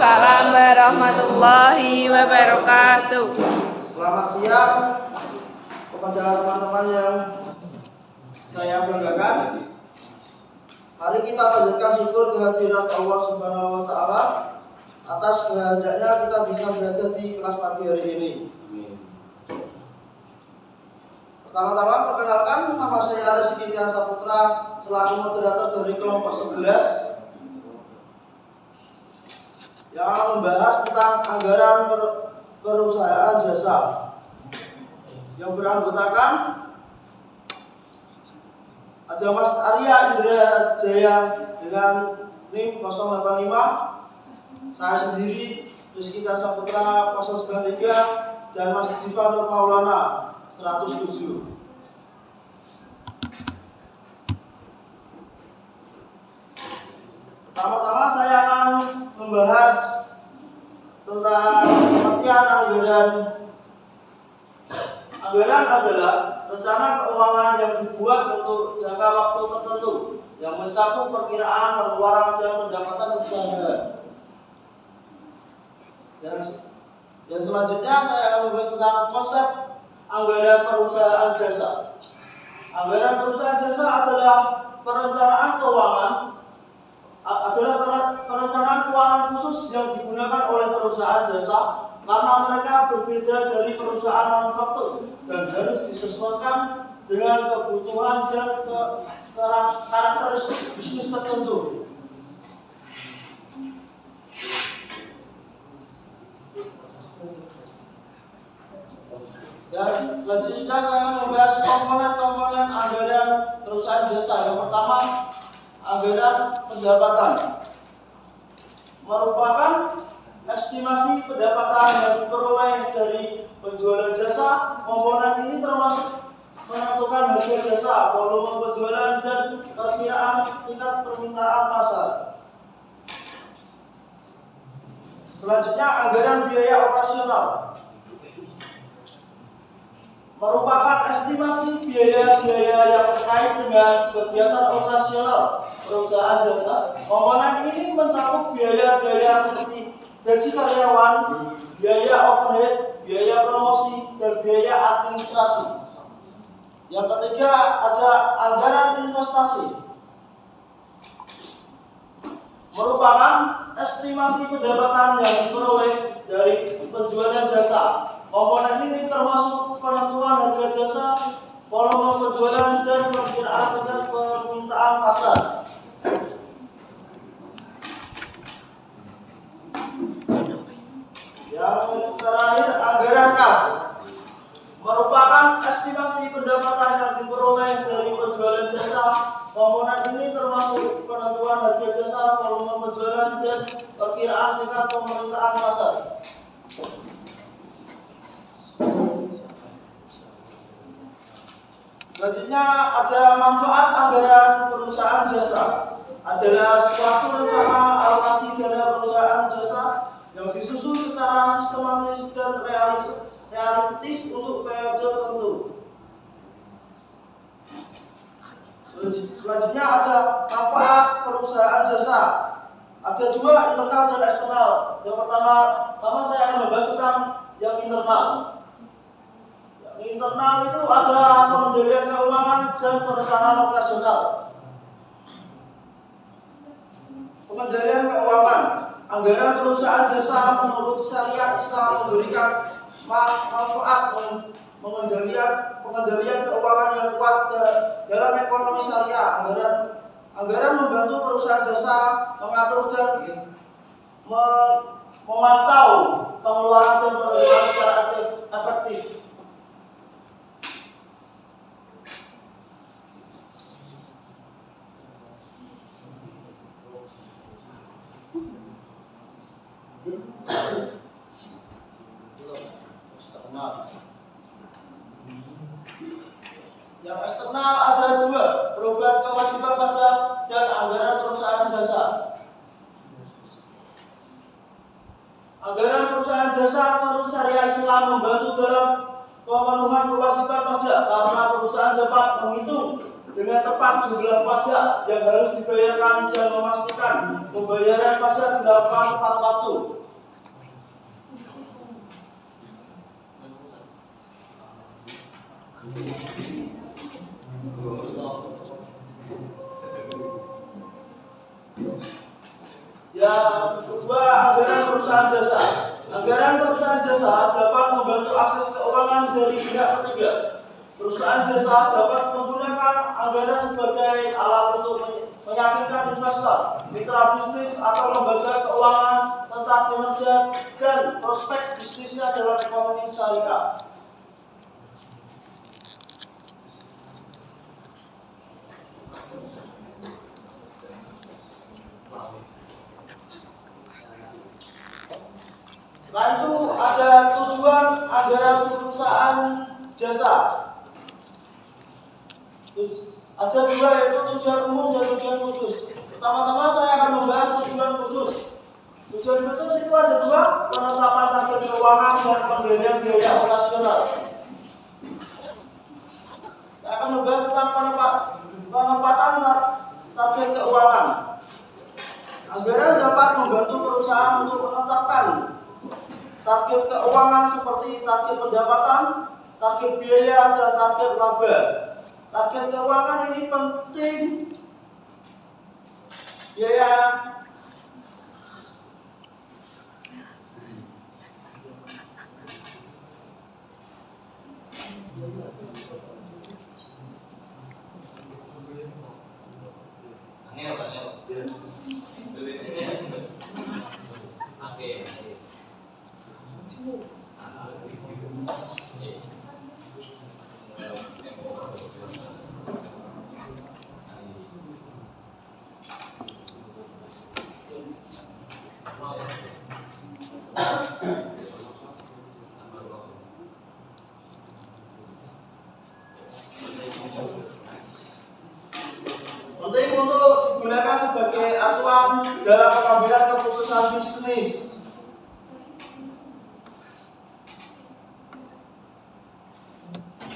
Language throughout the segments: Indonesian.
Waalaikumsalam warahmatullahi wabarakatuh. Selamat siang kepada teman-teman yang saya banggakan. Mari kita panjatkan syukur kehadirat Allah Subhanahu wa Ta'ala atas kehendaknya kita bisa berada di kelas pagi hari ini. Pertama-tama perkenalkan, nama saya Rizky Tian Saputra selaku moderator dari kelompok 11 yang membahas tentang anggaran perusahaan jasa yang beranggotakan ada Mas Arya Indra Jaya dengan NIM 085, saya sendiri Rizky Tian Saputra 093, dan Mas Diva Nur Maulana 107. Pertama-tama saya akan membahas tentang pengertian anggaran. Anggaran adalah rencana keuangan yang dibuat untuk jangka waktu tertentu yang mencakup perkiraan pengeluaran dan pendapatan usaha. Dan selanjutnya saya akan membahas tentang konsep anggaran perusahaan jasa. Anggaran perusahaan jasa adalah perencanaan keuangan khusus yang digunakan oleh perusahaan jasa karena mereka berbeda dari perusahaan manufaktur dan harus disesuaikan dengan kebutuhan dan karakteristik bisnis tertentu. Dan selanjutnya saya akan membahas komponen-komponen anggaran perusahaan jasa. Yang pertama, anggaran pendapatan merupakan estimasi pendapatan yang diperoleh dari penjualan jasa. Komponen ini termasuk menentukan harga jasa, volume penjualan, dan perkiraan tingkat permintaan pasar. Selanjutnya, anggaran biaya operasional merupakan estimasi biaya-biaya yang terkait dengan kegiatan operasional perusahaan jasa. Komponen ini mencakup biaya-biaya seperti gaji karyawan, biaya overhead, biaya promosi, dan biaya administrasi. Yang ketiga, ada anggaran investasi. Merupakan estimasi pendapatan yang diperoleh dari penjualan jasa. Komponen ini termasuk penentuan harga jasa, volume penjualan, dan perkiraan tingkat permintaan pasar. Yang terakhir, anggaran kas merupakan estimasi pendapatan yang diperoleh dari penjualan jasa. Komponen ini termasuk penentuan harga jasa, volume penjualan, dan perkiraan tingkat permintaan pasar. Selanjutnya, ada manfaat anggaran perusahaan jasa. Adalah suatu rencana alokasi dana perusahaan jasa yang disusun secara sistematis dan realistis untuk periode tertentu. Selanjutnya, ada manfaat perusahaan jasa. Ada dua, internal dan eksternal. Yang pertama saya akan membahas tentang yang internal. Internal itu ada pengendalian keuangan dan perencanaan operasional. Pengendalian keuangan, anggaran perusahaan jasa menurut syariat Islam memberikan manfaat pengendalian keuangan yang kuat dalam ekonomi syariah. Anggaran membantu perusahaan jasa mengatur dan memantau pengeluaran dan penerimaan secara efektif. Yang eksternal ada dua, perubahan kewajiban pajak dan anggaran perusahaan jasa. Anggaran perusahaan jasa menurut syariah Islam membantu dalam pemenuhan kewajiban pajak karena perusahaan dapat menghitung dengan tepat jumlah pajak yang harus dibayarkan dan memastikan pembayaran pajak dilakukan tepat waktu. Yang kedua, anggaran perusahaan jasa. Anggaran perusahaan jasa dapat membantu akses keuangan dari pihak ketiga. Perusahaan jasa dapat menggunakan anggaran sebagai alat untuk meyakinkan investor, mitra bisnis atau lembaga keuangan tentang kinerja dan prospek bisnisnya dalam ekonomi syariah. Nah, itu ada tujuan anggaran perusahaan jasa. Ada dua, yaitu tujuan umum dan tujuan khusus. Pertama-tama saya akan membahas tujuan khusus. Tujuan khusus itu ada dua, penetapan target keuangan dan pengendalian biaya operasional. Saya akan membahas tentang penempatan target keuangan. Anggaran dapat membantu perusahaan untuk menetapkan target keuangan seperti target pendapatan, target biaya, dan target laba. Target keuangan ini penting. Biaya penting untuk digunakan sebagai acuan dalam pengambilan keputusan bisnis.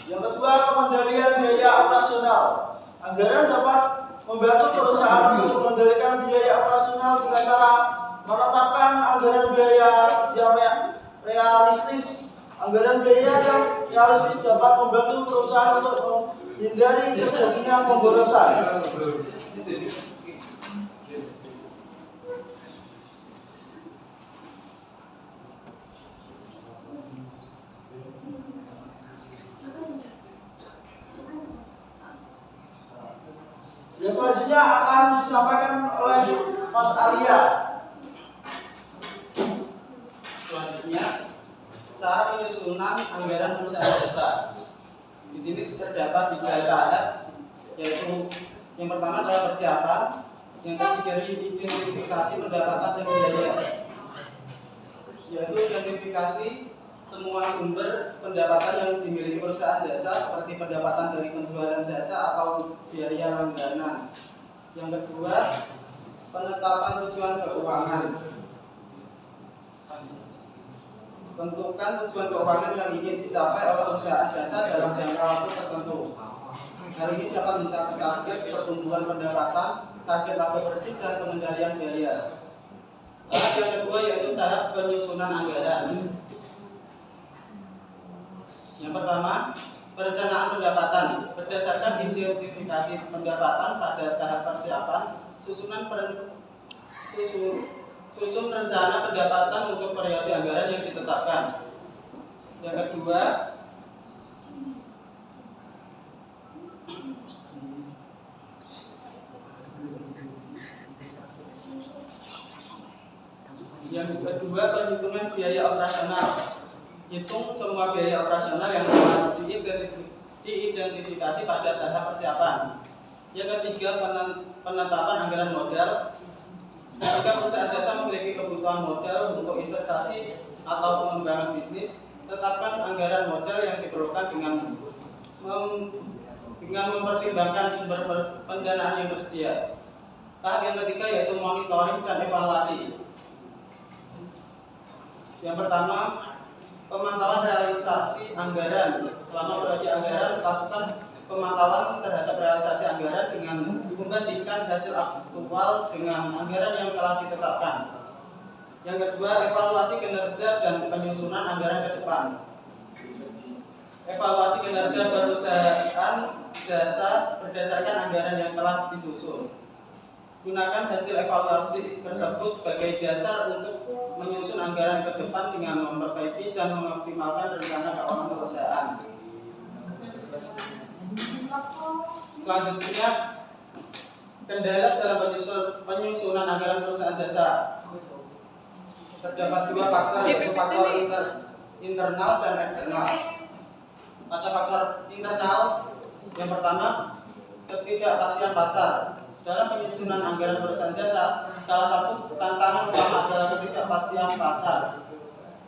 Yang kedua, pengendalian biaya operasional. Anggaran dapat membantu perusahaan untuk mengendalikan biaya operasional dengan cara menetapkan anggaran biaya yang realistis. Anggaran biaya yang realistis dapat membantu perusahaan untuk menghindari terjadinya pemborosan. Yang selanjutnya akan disampaikan oleh Mas Arya. Selanjutnya, cara penyusunan anggaran perusahaan jasa. Di sini terdapat 3 tahap, yaitu yang pertama adalah persiapan, yang ketiga identifikasi pendapatan dan biaya, yaitu identifikasi semua sumber pendapatan yang dimiliki perusahaan jasa seperti pendapatan dari penjualan jasa atau biaya langganan. Yang kedua, penetapan tujuan keuangan. Tentukan tujuan keuangan yang ingin dicapai oleh perusahaan jasa dalam jangka waktu tertentu. Hal ini dapat mencapai target pertumbuhan pendapatan, target laba bersih, dan pengendalian biaya. Tahap yang kedua yaitu tahap penyusunan anggaran. Yang pertama, perencanaan pendapatan. Berdasarkan identifikasi pendapatan pada tahap persiapan, susun rencana pendapatan untuk periode anggaran yang ditetapkan. Yang kedua, perhitungan biaya operasional. Hitung semua biaya operasional yang harus diidentifikasi pada tahap persiapan. Yang ketiga, penetapan anggaran modal. Jika perusahaan jasa memiliki kebutuhan modal untuk investasi atau pengembangan bisnis, tetapkan anggaran modal yang diperlukan dengan mempertimbangkan sumber pendanaan yang tersedia. Tahap yang ketiga yaitu monitoring dan evaluasi. Yang pertama, pemantauan realisasi anggaran. Selama periode anggaran, lakukan pemantauan terhadap realisasi anggaran dengan membandingkan hasil aktual dengan anggaran yang telah ditetapkan. Yang kedua, evaluasi kinerja dan penyusunan anggaran ke depan. Evaluasi kinerja perusahaan jasa berdasarkan anggaran yang telah disusun. Gunakan hasil evaluasi tersebut sebagai dasar untuk menyusun anggaran ke depan dengan memperbaiki dan mengoptimalkan rencana keuangan perusahaan. Selanjutnya, kendala dalam penyusunan anggaran perusahaan jasa. Terdapat dua faktor, yaitu faktor internal dan eksternal. Pada faktor internal, yang pertama, ketidakpastian pasar. Dalam penyusunan anggaran perusahaan jasa, salah satu tantangan utama adalah ketidakpastian pasar.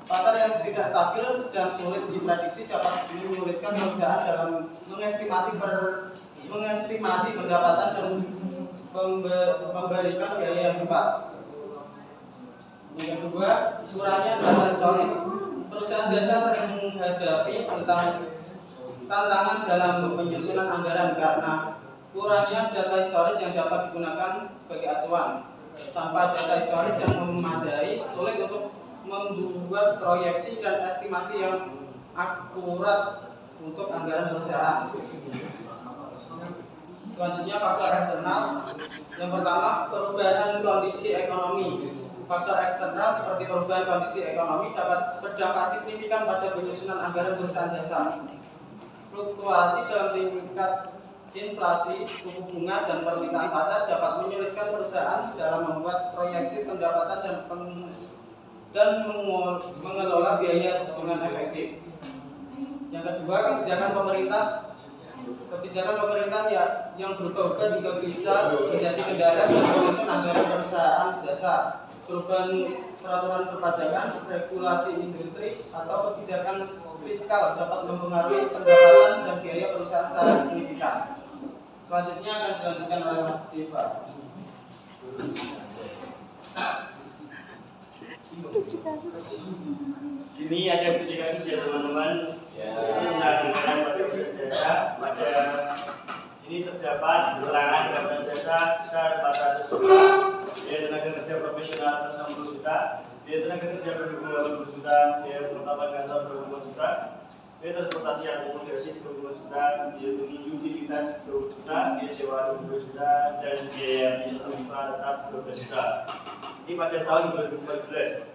Pasar yang tidak stabil dan sulit diprediksi dapat menyulitkan perusahaan dalam mengestimasi pendapatan dan memberikan biaya yang tepat. Yang kedua, kurangnya data historis. Perusahaan jasa sering menghadapi tantangan dalam penyusunan anggaran karena kurangnya data historis yang dapat digunakan sebagai acuan. Tanpa data historis yang memadai, sulit untuk membuat proyeksi dan estimasi yang akurat untuk anggaran perusahaan. Selanjutnya, faktor eksternal. Yang pertama, perubahan kondisi ekonomi. Faktor eksternal seperti perubahan kondisi ekonomi dapat berdampak signifikan pada penyusunan anggaran perusahaan jasa. Fluktuasi dalam tingkat inflasi, suku bunga, dan permintaan pasar dapat menyulitkan perusahaan dalam membuat proyeksi pendapatan dan mengelola biaya dengan efektif. Yang kedua, kebijakan pemerintah yang berubah-ubah juga bisa menjadi kendala dalam penyusunan anggaran perusahaan jasa. Perubahan peraturan perpajakan, regulasi industri, atau kebijakan fiskal dapat mempengaruhi pendapatan dan biaya perusahaan secara signifikan. Selanjutnya akan dilanjutkan oleh Mas Deva. Sini ada studi kasus ya teman-teman. Tentang pada jasa. Pada ini terdapat keterangan pendapatan jasa sebesar 400 juta. Biaya tenaga kerja profesional 160 juta. Biaya tenaga kerja pendukung 80 juta. Biaya perlengkapan kantor 20 juta. Biaya transportasi akomodasi 20 juta. Biaya utilitas 20 juta. Biaya sewa 20 juta. Dan biaya penyewa tetap 12 juta. Ini pada tahun 2014.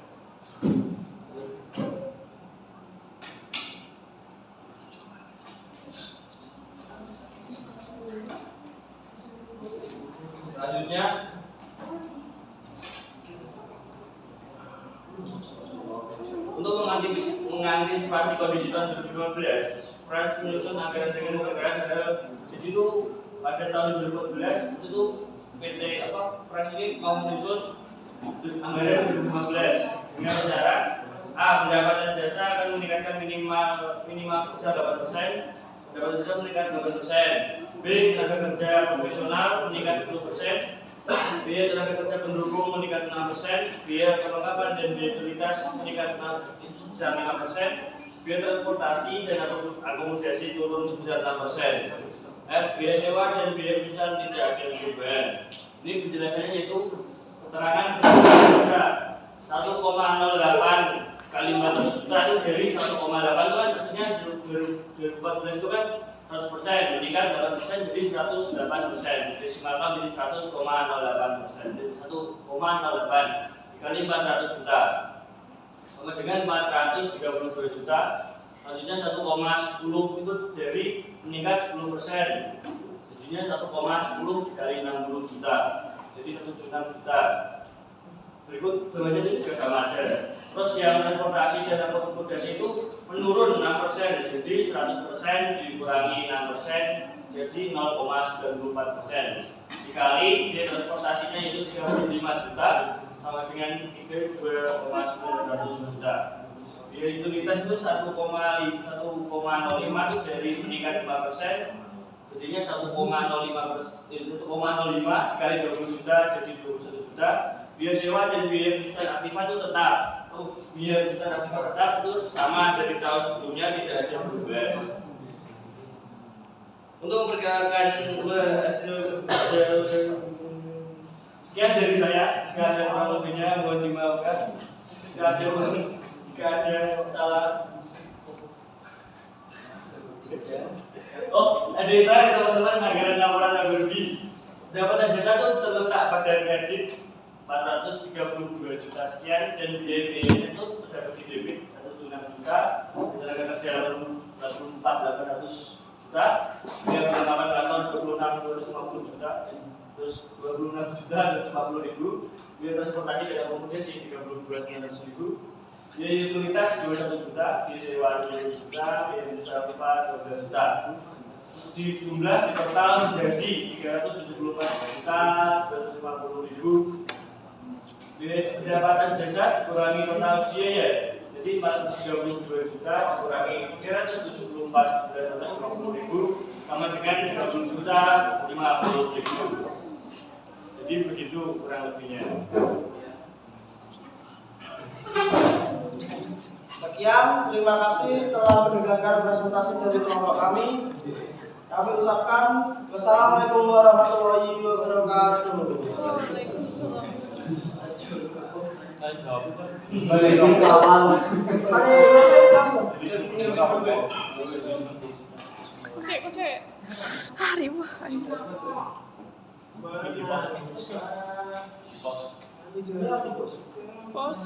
Selanjutnya, untuk mengantisipasi kondisi tahun 2015, Fresh menyusun anggaran dengan perkiraan adalah jadi itu pada tahun 2014 itu PT Fresh ini mau menyusun anggaran 2015 dengan cara A. Pendapatan jasa akan meningkatkan minimal sebesar 8%, pendapatan jasa meningkat 8%. B. Tenaga kerja profesional meningkat 10%. B. Tenaga kerja pendukung meningkat 6%. Biaya perlengkapan dan biaya utilitas meningkat sebesar 5%. Biaya transportasi dan akomodasi turun sebesar 6%. F. Biaya sewa dan biaya perusahaan tidak ada perubahan. Ini penjelasannya yaitu keterangan kerja 1,08 kali 400 juta itu dari 1,8 itu kan maksudnya 2014 itu kan 100%, meningkat 8% jadi 108%, desimalkan menjadi 100,08%, jadi 1,08 dikali 400 juta sama dengan 432 juta. Selanjutnya 1,10 itu dari meningkat 10%, jadinya 1,10 dikali 60 juta, jadi 1,6 juta. Berikut bawahnya ini juga sama aja. Terus yang transportasi dan akomodasi itu menurun 6%, jadi 100% dikurangi 6%, jadi 0,94%. Dikali biaya transportasinya itu 35 juta sama dengan 32,900 juta. Biaya utilitas itu 1,05 itu dari meningkat 5%, jadinya 1,05 dikali 20 juta jadi 21 juta. Biaya sewa dan biaya perusahaan aktifan itu tetap. Biaya perusahaan aktifan tetap itu sama dari tahun sebelumnya, tidak ada perubahan. Untuk memperkenalkan sekian dari saya. Jika ada kurang lebihnya mohon dimaafkan. Jika ada salah. Oh, ada yang terakhir teman-teman, anggaran laporan laba rugi. Pendapatan jasa itu terletak pada kredit 432 juta sekian dan biaya-biayanya itu terdapat di debit 176 juta, tenaga kerja 44.800 juta, biaya perlengkapan kantor 26.250 juta, terus 26 juta 250 ribu, biaya transportasi dan akomodasi 32.900 ribu, biaya utilitas 21 juta, biaya sewa 20 juta, biaya jasa pipa 12 juta. Di jumlah di total menjadi 374 juta 250 ribu. Pendapatan jasa dikurangi total biaya, jadi 432 juta dikurangi 374 juta 250 ribu sama dengan 30 juta 50 ribu. Jadi begitu kurang lebihnya. Sekian, terima kasih telah mendengarkan presentasi dari kelompok kami. Kami ucapkan wassalamualaikum warahmatullahi wabarakatuh. Pos.